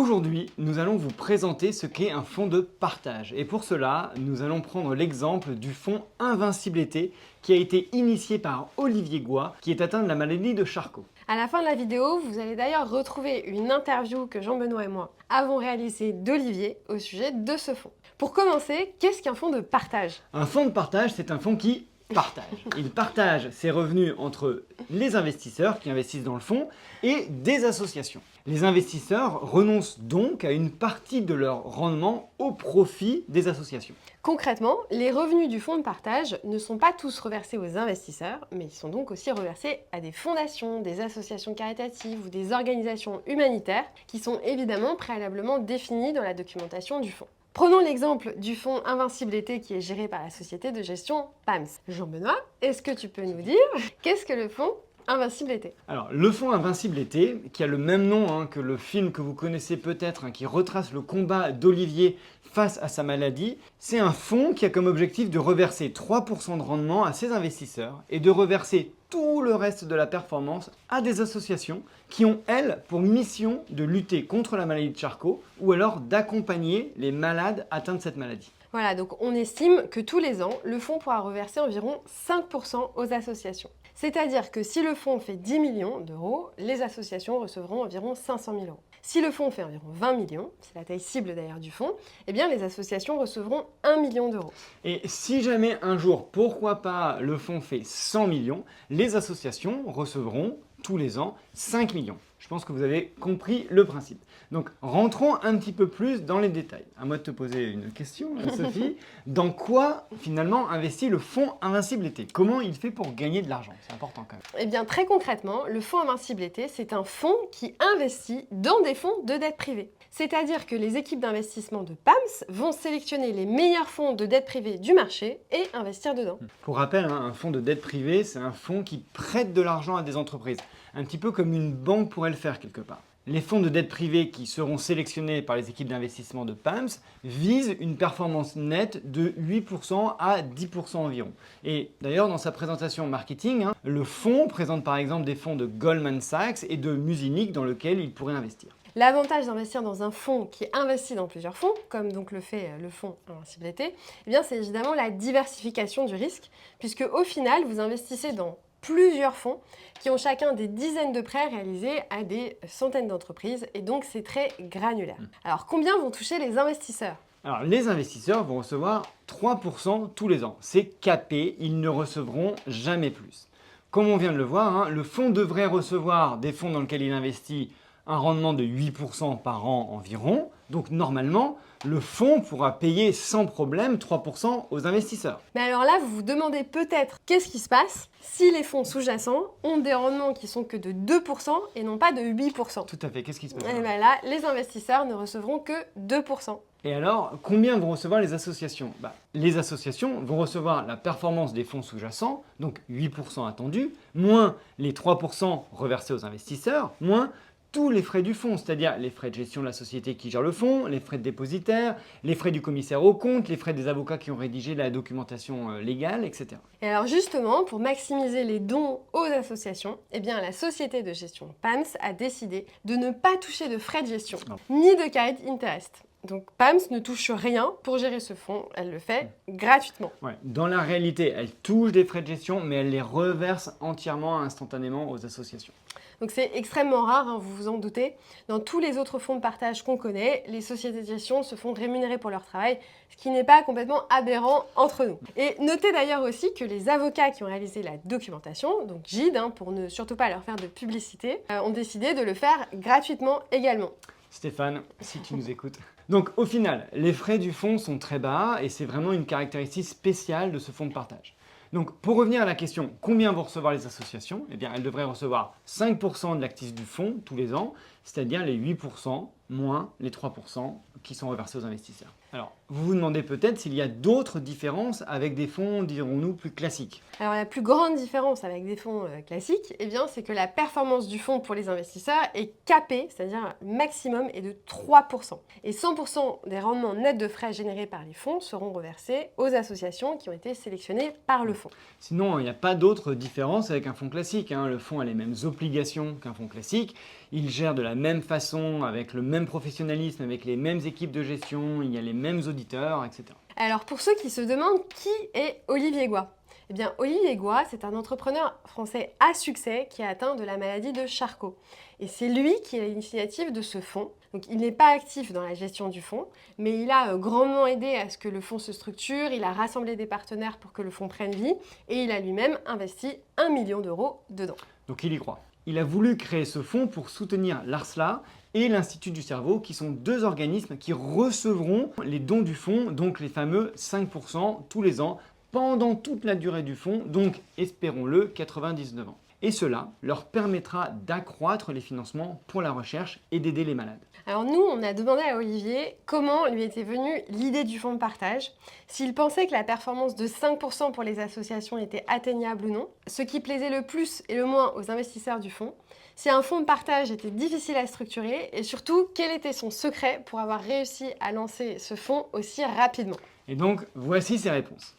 Aujourd'hui, nous allons vous présenter ce qu'est un fonds de partage. Et pour cela, nous allons prendre l'exemple du fonds Invincible Été qui a été initié par Olivier Goy, qui est atteint de la maladie de Charcot. À la fin de la vidéo, vous allez d'ailleurs retrouver une interview que Jean-Benoît et moi avons réalisée d'Olivier au sujet de ce fonds. Pour commencer, qu'est-ce qu'un fonds de partage? Un fonds de partage, c'est un fonds qui partage. Il partage ses revenus entre les investisseurs qui investissent dans le fonds et des associations. Les investisseurs renoncent donc à une partie de leur rendement au profit des associations. Concrètement, les revenus du fonds de partage ne sont pas tous reversés aux investisseurs, mais ils sont donc aussi reversés à des fondations, des associations caritatives ou des organisations humanitaires qui sont évidemment préalablement définies dans la documentation du fonds. Prenons l'exemple du fonds Invincible Été qui est géré par la société de gestion PAMS. Jean-Benoît, est-ce que tu peux nous dire qu'est-ce que le fonds Invincible Été? Alors, le fonds Invincible Été, qui a le même nom que le film que vous connaissez peut-être, qui retrace le combat d'Olivier face à sa maladie, c'est un fonds qui a comme objectif de reverser 3% de rendement à ses investisseurs et de reverser tout le reste de la performance à des associations qui ont, elles, pour mission de lutter contre la maladie de Charcot ou alors d'accompagner les malades atteints de cette maladie. Voilà, donc on estime que tous les ans, le fonds pourra reverser environ 5% aux associations. C'est-à-dire que si le fonds fait 10 millions d'euros, les associations recevront environ 500 000 euros. Si le fonds fait environ 20 millions, c'est la taille cible d'ailleurs du fonds, eh bien les associations recevront 1 million d'euros. Et si jamais un jour, pourquoi pas, le fonds fait 100 millions, les associations recevront tous les ans 5 millions. Je pense que vous avez compris le principe. Donc rentrons un petit peu plus dans les détails. À moi de te poser une question, Sophie. Dans quoi finalement investit le fonds Invincible Été? Comment il fait pour gagner de l'argent? C'est important quand même. Eh bien très concrètement, le fonds Invincible Été, c'est un fonds qui investit dans des fonds de dette privée. C'est-à-dire que les équipes d'investissement de PAMS vont sélectionner les meilleurs fonds de dette privée du marché et investir dedans. Pour rappel, un fonds de dette privée, c'est un fonds qui prête de l'argent à des entreprises. Un petit peu comme une banque pourrait le faire quelque part. Les fonds de dette privée qui seront sélectionnés par les équipes d'investissement de PAMS visent une performance nette de 8% à 10% environ. Et d'ailleurs, dans sa présentation marketing, le fonds présente par exemple des fonds de Goldman Sachs et de Muzinich dans lesquels il pourrait investir. L'avantage d'investir dans un fonds qui investit dans plusieurs fonds, comme donc le fait le fonds Invincible Été, eh bien c'est évidemment la diversification du risque, puisque au final, vous investissez dans plusieurs fonds qui ont chacun des dizaines de prêts réalisés à des centaines d'entreprises et donc c'est très granulaire. Alors combien vont toucher les investisseurs? Alors les investisseurs vont recevoir 3% tous les ans. C'est capé, ils ne recevront jamais plus. Comme on vient de le voir, le fonds devrait recevoir des fonds dans lesquels il investit un rendement de 8% par an environ. Donc normalement, le fonds pourra payer sans problème 3% aux investisseurs. Mais alors là, vous vous demandez peut-être qu'est-ce qui se passe si les fonds sous-jacents ont des rendements qui sont que de 2% et non pas de 8%. Tout à fait, qu'est-ce qui se passe? Et bien là, les investisseurs ne recevront que 2%. Et alors, combien vont recevoir les associations? Les associations vont recevoir la performance des fonds sous-jacents, donc 8% attendus, moins les 3% reversés aux investisseurs, moins tous les frais du fonds, c'est-à-dire les frais de gestion de la société qui gère le fonds, les frais de dépositaire, les frais du commissaire aux comptes, les frais des avocats qui ont rédigé la documentation légale, etc. Et alors justement, pour maximiser les dons aux associations, eh bien la société de gestion PAMS a décidé de ne pas toucher de frais de gestion, ni de carried interest. Donc PAMS ne touche rien pour gérer ce fonds, elle le fait gratuitement. Ouais. Dans la réalité, elle touche des frais de gestion, mais elle les reverse entièrement, instantanément aux associations. Donc c'est extrêmement rare, vous vous en doutez. Dans tous les autres fonds de partage qu'on connaît, les sociétés de gestion se font rémunérer pour leur travail, ce qui n'est pas complètement aberrant entre nous. Et notez d'ailleurs aussi que les avocats qui ont réalisé la documentation, donc Gide, pour ne surtout pas leur faire de publicité, ont décidé de le faire gratuitement également. Stéphane, si tu nous écoutes. Donc au final, les frais du fonds sont très bas et c'est vraiment une caractéristique spéciale de ce fonds de partage. Donc pour revenir à la question, combien vont recevoir les associations? Eh bien elles devraient recevoir 5% de l'actif du fonds tous les ans, c'est-à-dire les 8% moins les 3% qui sont reversés aux investisseurs. Alors, vous vous demandez peut-être s'il y a d'autres différences avec des fonds, dirons-nous, plus classiques. Alors la plus grande différence avec des fonds classiques, eh bien, c'est que la performance du fonds pour les investisseurs est capée, c'est-à-dire le maximum est de 3%. Et 100% des rendements nets de frais générés par les fonds seront reversés aux associations qui ont été sélectionnées par le fonds. Sinon, il n'y a pas d'autre différence avec un fonds classique, hein. Le fonds a les mêmes obligations qu'un fonds classique. Il gère de la même façon, avec le même professionnalisme, avec les mêmes équipes de gestion, il y a les mêmes auditeurs, etc. Alors pour ceux qui se demandent qui est Olivier Goy, eh bien, Olivier Goy, c'est un entrepreneur français à succès qui a atteint de la maladie de Charcot. Et c'est lui qui a l'initiative de ce fonds. Donc, il n'est pas actif dans la gestion du fonds, mais il a grandement aidé à ce que le fonds se structure, il a rassemblé des partenaires pour que le fonds prenne vie, et il a lui-même investi 1 million d'euros dedans. Donc il y croit. Il a voulu créer ce fonds pour soutenir l'ARSLA et l'Institut du cerveau, qui sont deux organismes qui recevront les dons du fonds, donc les fameux 5% tous les ans, pendant toute la durée du fonds, donc espérons-le, 99 ans. Et cela leur permettra d'accroître les financements pour la recherche et d'aider les malades. Alors nous, on a demandé à Olivier comment lui était venue l'idée du fonds de partage, s'il pensait que la performance de 5% pour les associations était atteignable ou non, ce qui plaisait le plus et le moins aux investisseurs du fonds, si un fonds de partage était difficile à structurer et surtout quel était son secret pour avoir réussi à lancer ce fonds aussi rapidement. Et donc, voici ses réponses.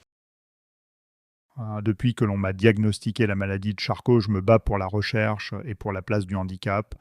Depuis que l'on m'a diagnostiqué la maladie de Charcot, je me bats pour la recherche et pour la place du handicap.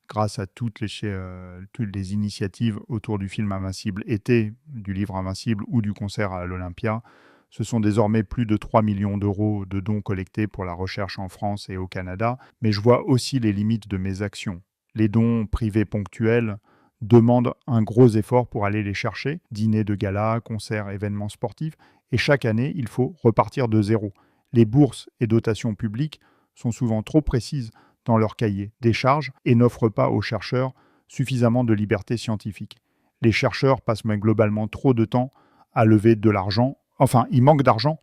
Grâce à toutes les initiatives autour du film Invincible été, du livre Invincible ou du concert à l'Olympia, ce sont désormais plus de 3 millions d'euros de dons collectés pour la recherche en France et au Canada, mais je vois aussi les limites de mes actions. Les dons privés ponctuels demandent un gros effort pour aller les chercher, dîners de gala, concerts, événements sportifs, et chaque année, il faut repartir de zéro. Les bourses et dotations publiques sont souvent trop précises dans leur cahier des charges et n'offrent pas aux chercheurs suffisamment de liberté scientifique. Les chercheurs passent même globalement trop de temps à lever de l'argent. Enfin, il manque d'argent.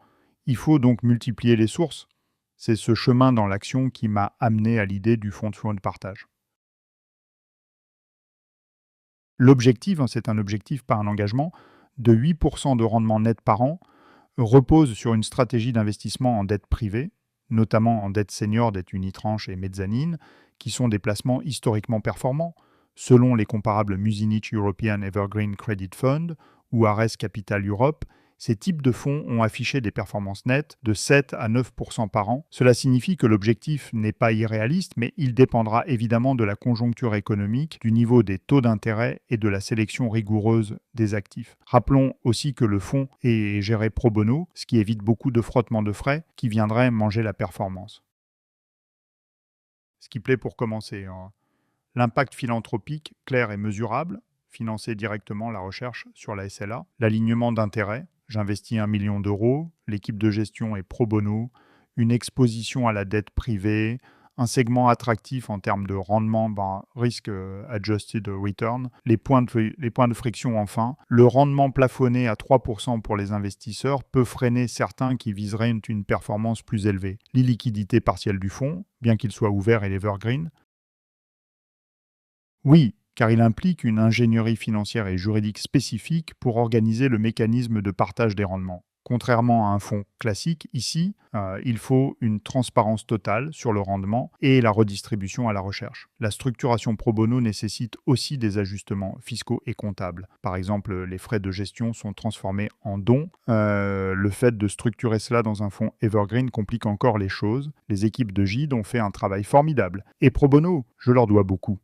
Il faut donc multiplier les sources. C'est ce chemin dans l'action qui m'a amené à l'idée du fonds de partage. L'objectif, c'est un objectif, pas un engagement, de 8% de rendement net par an, repose sur une stratégie d'investissement en dette privée, notamment en dette senior, dette unitranche et mezzanine, qui sont des placements historiquement performants, selon les comparables Muzinich European Evergreen Credit Fund ou Ares Capital Europe. Ces types de fonds ont affiché des performances nettes de 7 à 9% par an. Cela signifie que l'objectif n'est pas irréaliste, mais il dépendra évidemment de la conjoncture économique, du niveau des taux d'intérêt et de la sélection rigoureuse des actifs. Rappelons aussi que le fonds est géré pro bono, ce qui évite beaucoup de frottement de frais qui viendraient manger la performance. Ce qui plaît pour commencer, l'impact philanthropique clair et mesurable, financer directement la recherche sur la SLA, l'alignement d'intérêts, j'investis 1 million d'euros, l'équipe de gestion est pro bono, une exposition à la dette privée, un segment attractif en termes de rendement, risque adjusted return, les points de friction enfin, le rendement plafonné à 3% pour les investisseurs peut freiner certains qui viseraient une performance plus élevée. L'illiquidité partielle du fonds, bien qu'il soit ouvert et l'evergreen. Oui, car il implique une ingénierie financière et juridique spécifique pour organiser le mécanisme de partage des rendements. Contrairement à un fonds classique, ici, il faut une transparence totale sur le rendement et la redistribution à la recherche. La structuration pro bono nécessite aussi des ajustements fiscaux et comptables. Par exemple, les frais de gestion sont transformés en dons. Le fait de structurer cela dans un fonds evergreen complique encore les choses. Les équipes de Gide ont fait un travail formidable. Et pro bono, je leur dois beaucoup.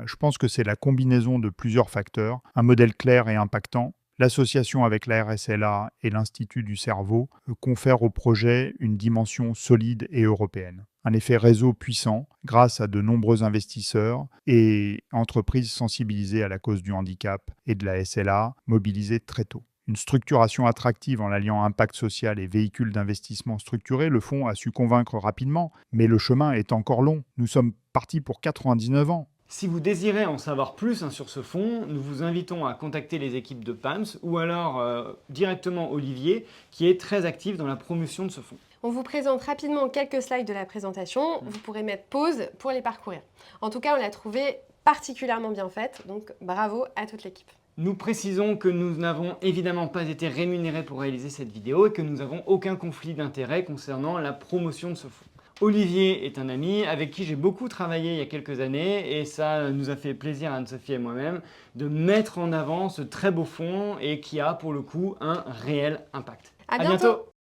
Je pense que c'est la combinaison de plusieurs facteurs, un modèle clair et impactant. L'association avec la RSLA et l'Institut du cerveau confère au projet une dimension solide et européenne. Un effet réseau puissant grâce à de nombreux investisseurs et entreprises sensibilisées à la cause du handicap et de la SLA mobilisées très tôt. Une structuration attractive en alliant impact social et véhicule d'investissement structuré, le fonds a su convaincre rapidement, mais le chemin est encore long. Nous sommes partis pour 99 ans. Si vous désirez en savoir plus sur ce fonds, nous vous invitons à contacter les équipes de PAMS ou alors directement Olivier qui est très actif dans la promotion de ce fonds. On vous présente rapidement quelques slides de la présentation. Vous pourrez mettre pause pour les parcourir. En tout cas, on l'a trouvée particulièrement bien faite, donc bravo à toute l'équipe. Nous précisons que nous n'avons évidemment pas été rémunérés pour réaliser cette vidéo et que nous n'avons aucun conflit d'intérêt concernant la promotion de ce fonds. Olivier est un ami avec qui j'ai beaucoup travaillé il y a quelques années et ça nous a fait plaisir à Anne-Sophie et moi-même de mettre en avant ce très beau fonds et qui a pour le coup un réel impact. À bientôt.